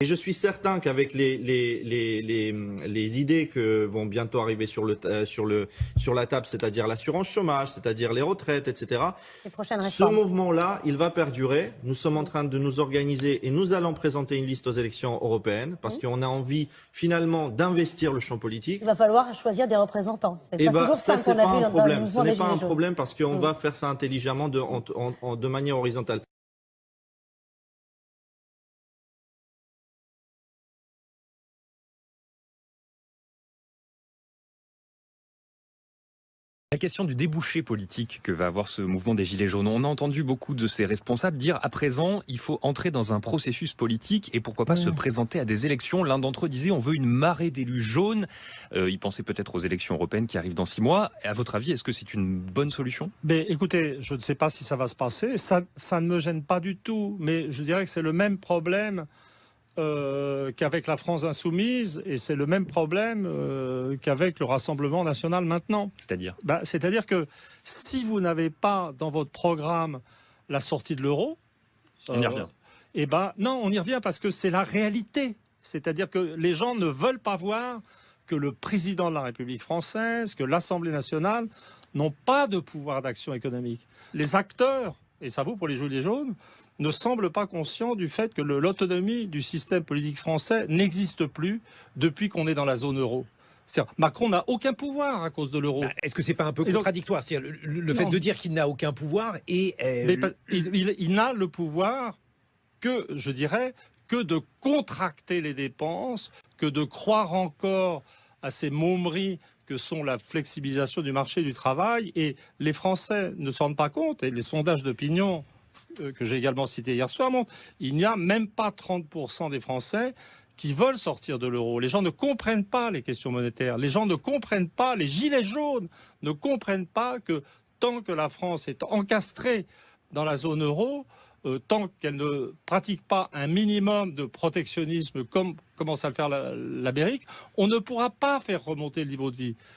Et je suis certain qu'avec les idées que vont bientôt arriver sur la table, c'est-à-dire l'assurance chômage, c'est-à-dire les retraites, etc., Les prochaines ce réformes. mouvement-là, il va perdurer. Nous sommes en train de nous organiser et nous allons présenter une liste aux élections européennes parce qu'on a envie finalement d'investir le champ politique. Il va falloir choisir des représentants. C'est pas toujours Ça, simple c'est qu'on a pas vu un dans le problème. Ce mouvement n'est des pas un Gilets jaunes. problème parce qu'on va faire ça intelligemment de manière horizontale. La question du débouché politique que va avoir ce mouvement des Gilets jaunes, on a entendu beaucoup de ces responsables dire à présent, il faut entrer dans un processus politique et pourquoi pas se présenter à des élections. L'un d'entre eux disait on veut une marée d'élus jaunes. Il pensait peut-être aux élections européennes qui arrivent dans 6 mois. À votre avis, est-ce que c'est une bonne solution? Mais écoutez, je ne sais pas si ça va se passer. Ça ne me gêne pas du tout, mais je dirais que c'est le même problème qu'avec la France insoumise, et c'est le même problème qu'avec le Rassemblement national maintenant. C'est-à-dire C'est-à-dire que si vous n'avez pas dans votre programme la sortie de l'euro, on y revient. Non, on y revient parce que c'est la réalité. C'est-à-dire que les gens ne veulent pas voir que le président de la République française, que l'Assemblée nationale n'ont pas de pouvoir d'action économique. Les acteurs, et ça vaut pour les Gilets jaunes, ne semblent pas conscients du fait que l'autonomie du système politique français n'existe plus depuis qu'on est dans la zone euro. Macron n'a aucun pouvoir à cause de l'euro. Est-ce que c'est pas un peu contradictoire? Le fait de dire qu'il n'a aucun pouvoir et... Il n'a le pouvoir que, je dirais, que de contracter les dépenses, que de croire encore à ces momeries que sont la flexibilisation du marché du travail. Et les Français ne s'en rendent pas compte, et les sondages d'opinion que j'ai également cités hier soir montrent, il n'y a même pas 30% des Français qui veulent sortir de l'euro. Les gens ne comprennent pas les questions monétaires. Les gens ne comprennent pas, les gilets jaunes ne comprennent pas que tant que la France est encastrée dans la zone euro, tant qu'elle ne pratique pas un minimum de protectionnisme comme commence à le faire l'Amérique, on ne pourra pas faire remonter le niveau de vie.